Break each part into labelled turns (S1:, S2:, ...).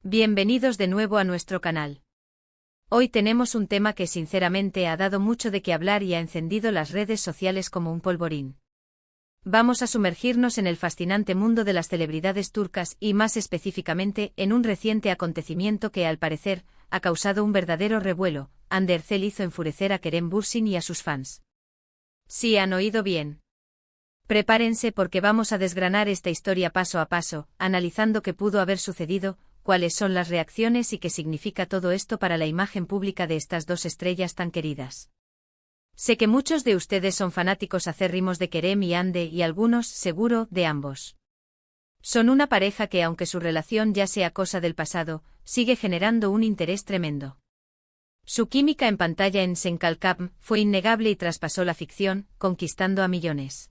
S1: Bienvenidos de nuevo a nuestro canal. Hoy tenemos un tema que sinceramente ha dado mucho de qué hablar y ha encendido las redes sociales como un polvorín. Vamos a sumergirnos en el fascinante mundo de las celebridades turcas y más específicamente en un reciente acontecimiento que al parecer ha causado un verdadero revuelo. Hande Erçel hizo enfurecer a Kerem Bürsin y a sus fans. Sí, han oído bien. Prepárense porque vamos a desgranar esta historia paso a paso, analizando qué pudo haber sucedido, cuáles son las reacciones y qué significa todo esto para la imagen pública de estas dos estrellas tan queridas. Sé que muchos de ustedes son fanáticos acérrimos de Kerem y Hande y algunos, seguro, de ambos. Son una pareja que aunque su relación ya sea cosa del pasado, sigue generando un interés tremendo. Su química en pantalla en Senkalkam fue innegable y traspasó la ficción, conquistando a millones.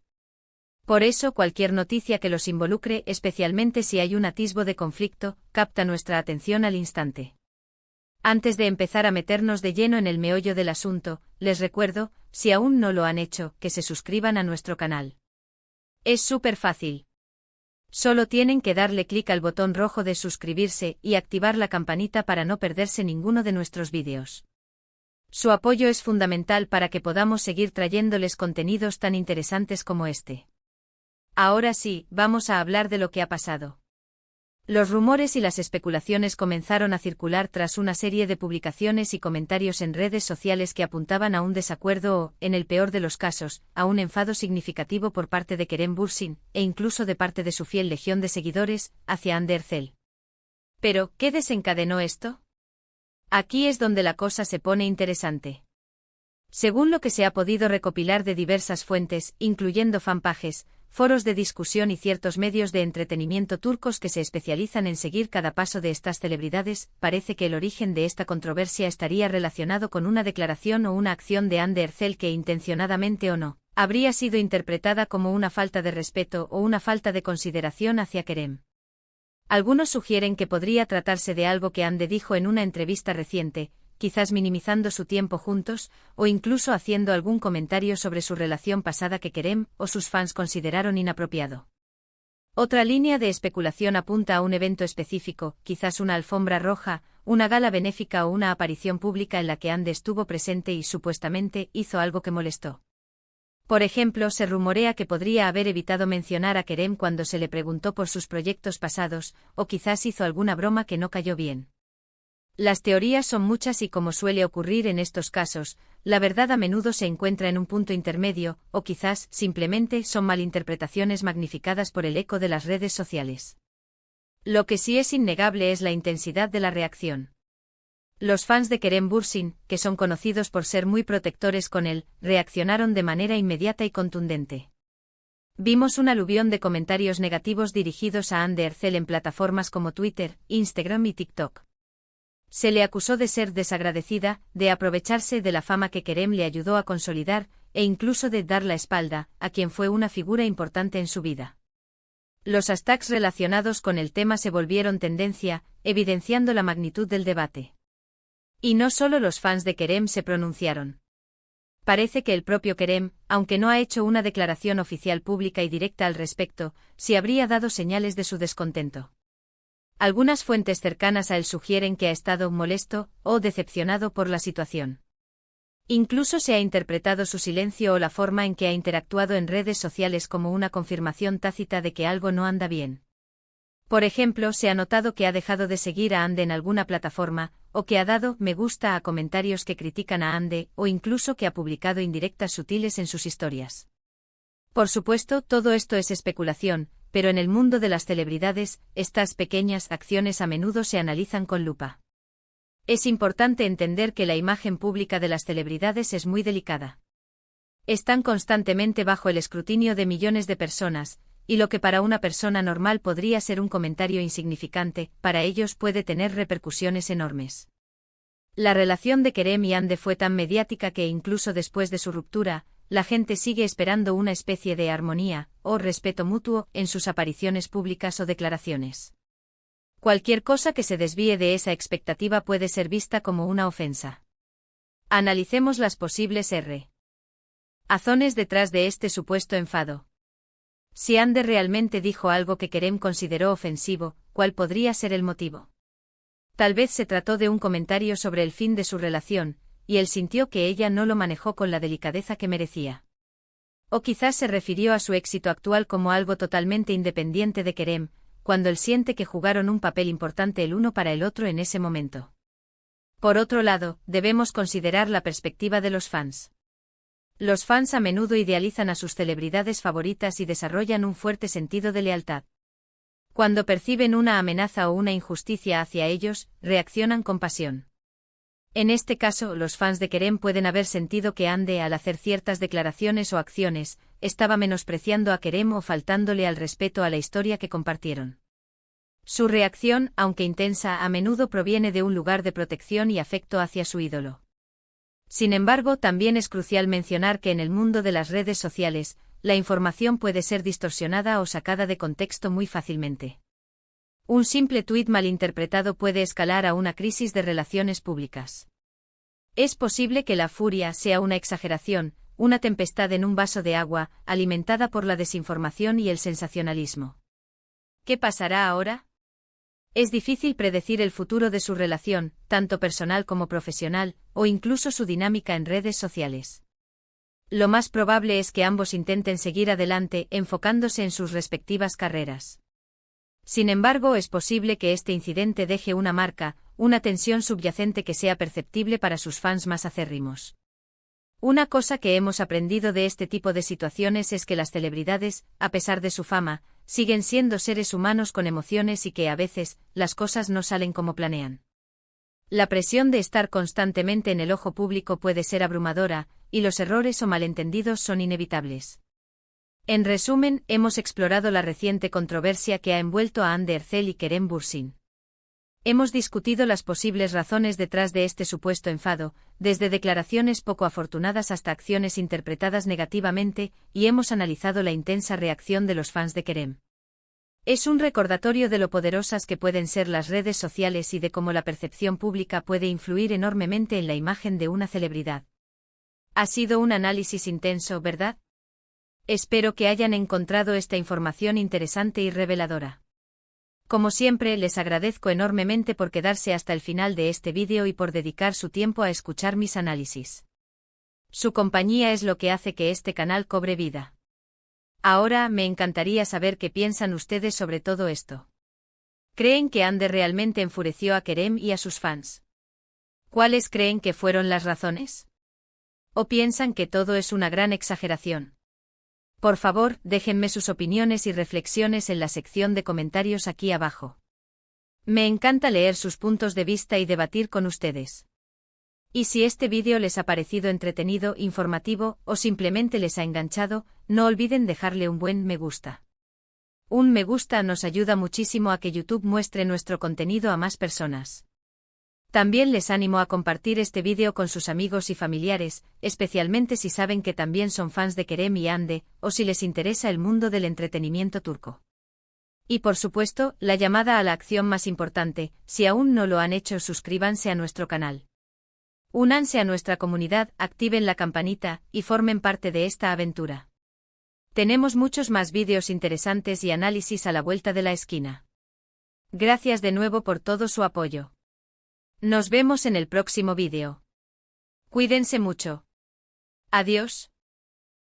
S1: Por eso cualquier noticia que los involucre, especialmente si hay un atisbo de conflicto, capta nuestra atención al instante. Antes de empezar a meternos de lleno en el meollo del asunto, les recuerdo, si aún no lo han hecho, que se suscriban a nuestro canal. Es súper fácil. Solo tienen que darle clic al botón rojo de suscribirse y activar la campanita para no perderse ninguno de nuestros vídeos. Su apoyo es fundamental para que podamos seguir trayéndoles contenidos tan interesantes como este. Ahora sí, vamos a hablar de lo que ha pasado. Los rumores y las especulaciones comenzaron a circular tras una serie de publicaciones y comentarios en redes sociales que apuntaban a un desacuerdo o, en el peor de los casos, a un enfado significativo por parte de Kerem Bürsin, e incluso de parte de su fiel legión de seguidores, hacia Hande Erçel. Pero, ¿qué desencadenó esto? Aquí es donde la cosa se pone interesante. Según lo que se ha podido recopilar de diversas fuentes, incluyendo fanpages, foros de discusión y ciertos medios de entretenimiento turcos que se especializan en seguir cada paso de estas celebridades, parece que el origen de esta controversia estaría relacionado con una declaración o una acción de Hande Erçel que, intencionadamente o no, habría sido interpretada como una falta de respeto o una falta de consideración hacia Kerem. Algunos sugieren que podría tratarse de algo que Hande dijo en una entrevista reciente, quizás minimizando su tiempo juntos, o incluso haciendo algún comentario sobre su relación pasada que Kerem o sus fans consideraron inapropiado. Otra línea de especulación apunta a un evento específico, quizás una alfombra roja, una gala benéfica o una aparición pública en la que Hande estuvo presente y supuestamente hizo algo que molestó. Por ejemplo, se rumorea que podría haber evitado mencionar a Kerem cuando se le preguntó por sus proyectos pasados, o quizás hizo alguna broma que no cayó bien. Las teorías son muchas y como suele ocurrir en estos casos, la verdad a menudo se encuentra en un punto intermedio, o quizás, simplemente, son malinterpretaciones magnificadas por el eco de las redes sociales. Lo que sí es innegable es la intensidad de la reacción. Los fans de Kerem Bürsin, que son conocidos por ser muy protectores con él, reaccionaron de manera inmediata y contundente. Vimos un aluvión de comentarios negativos dirigidos a Hande Erçel en plataformas como Twitter, Instagram y TikTok. Se le acusó de ser desagradecida, de aprovecharse de la fama que Kerem le ayudó a consolidar, e incluso de dar la espalda a quien fue una figura importante en su vida. Los hashtags relacionados con el tema se volvieron tendencia, evidenciando la magnitud del debate. Y no solo los fans de Kerem se pronunciaron. Parece que el propio Kerem, aunque no ha hecho una declaración oficial pública y directa al respecto, sí habría dado señales de su descontento. Algunas fuentes cercanas a él sugieren que ha estado molesto o decepcionado por la situación. Incluso se ha interpretado su silencio o la forma en que ha interactuado en redes sociales como una confirmación tácita de que algo no anda bien. Por ejemplo, se ha notado que ha dejado de seguir a Hande en alguna plataforma, o que ha dado me gusta a comentarios que critican a Hande, o incluso que ha publicado indirectas sutiles en sus historias. Por supuesto, todo esto es especulación, pero en el mundo de las celebridades, estas pequeñas acciones a menudo se analizan con lupa. Es importante entender que la imagen pública de las celebridades es muy delicada. Están constantemente bajo el escrutinio de millones de personas, y lo que para una persona normal podría ser un comentario insignificante, para ellos puede tener repercusiones enormes. La relación de Kerem y Hande fue tan mediática que incluso después de su ruptura, la gente sigue esperando una especie de armonía, o respeto mutuo, en sus apariciones públicas o declaraciones. Cualquier cosa que se desvíe de esa expectativa puede ser vista como una ofensa. Analicemos las posibles razones detrás de este supuesto enfado. Si Hande realmente dijo algo que Kerem consideró ofensivo, ¿cuál podría ser el motivo? Tal vez se trató de un comentario sobre el fin de su relación, y él sintió que ella no lo manejó con la delicadeza que merecía. O quizás se refirió a su éxito actual como algo totalmente independiente de Kerem, cuando él siente que jugaron un papel importante el uno para el otro en ese momento. Por otro lado, debemos considerar la perspectiva de los fans. Los fans a menudo idealizan a sus celebridades favoritas y desarrollan un fuerte sentido de lealtad. Cuando perciben una amenaza o una injusticia hacia ellos, reaccionan con pasión. En este caso, los fans de Kerem pueden haber sentido que Hande, al hacer ciertas declaraciones o acciones, estaba menospreciando a Kerem o faltándole al respeto a la historia que compartieron. Su reacción, aunque intensa, a menudo proviene de un lugar de protección y afecto hacia su ídolo. Sin embargo, también es crucial mencionar que en el mundo de las redes sociales, la información puede ser distorsionada o sacada de contexto muy fácilmente. Un simple tuit malinterpretado puede escalar a una crisis de relaciones públicas. Es posible que la furia sea una exageración, una tempestad en un vaso de agua, alimentada por la desinformación y el sensacionalismo. ¿Qué pasará ahora? Es difícil predecir el futuro de su relación, tanto personal como profesional, o incluso su dinámica en redes sociales. Lo más probable es que ambos intenten seguir adelante, enfocándose en sus respectivas carreras. Sin embargo, es posible que este incidente deje una marca, una tensión subyacente que sea perceptible para sus fans más acérrimos. Una cosa que hemos aprendido de este tipo de situaciones es que las celebridades, a pesar de su fama, siguen siendo seres humanos con emociones y que a veces, las cosas no salen como planean. La presión de estar constantemente en el ojo público puede ser abrumadora, y los errores o malentendidos son inevitables. En resumen, hemos explorado la reciente controversia que ha envuelto a Hande Erçel y Kerem Bürsin. Hemos discutido las posibles razones detrás de este supuesto enfado, desde declaraciones poco afortunadas hasta acciones interpretadas negativamente, y hemos analizado la intensa reacción de los fans de Kerem. Es un recordatorio de lo poderosas que pueden ser las redes sociales y de cómo la percepción pública puede influir enormemente en la imagen de una celebridad. Ha sido un análisis intenso, ¿verdad? Espero que hayan encontrado esta información interesante y reveladora. Como siempre, les agradezco enormemente por quedarse hasta el final de este vídeo y por dedicar su tiempo a escuchar mis análisis. Su compañía es lo que hace que este canal cobre vida. Ahora, me encantaría saber qué piensan ustedes sobre todo esto. ¿Creen que Hande realmente enfureció a Kerem y a sus fans? ¿Cuáles creen que fueron las razones? ¿O piensan que todo es una gran exageración? Por favor, déjenme sus opiniones y reflexiones en la sección de comentarios aquí abajo. Me encanta leer sus puntos de vista y debatir con ustedes. Y si este vídeo les ha parecido entretenido, informativo, o simplemente les ha enganchado, no olviden dejarle un buen me gusta. Un me gusta nos ayuda muchísimo a que YouTube muestre nuestro contenido a más personas. También les animo a compartir este vídeo con sus amigos y familiares, especialmente si saben que también son fans de Kerem y Hande, o si les interesa el mundo del entretenimiento turco. Y por supuesto, la llamada a la acción más importante, si aún no lo han hecho, suscríbanse a nuestro canal. Únanse a nuestra comunidad, activen la campanita, y formen parte de esta aventura. Tenemos muchos más vídeos interesantes y análisis a la vuelta de la esquina. Gracias de nuevo por todo su apoyo. Nos vemos en el próximo vídeo. Cuídense mucho. Adiós.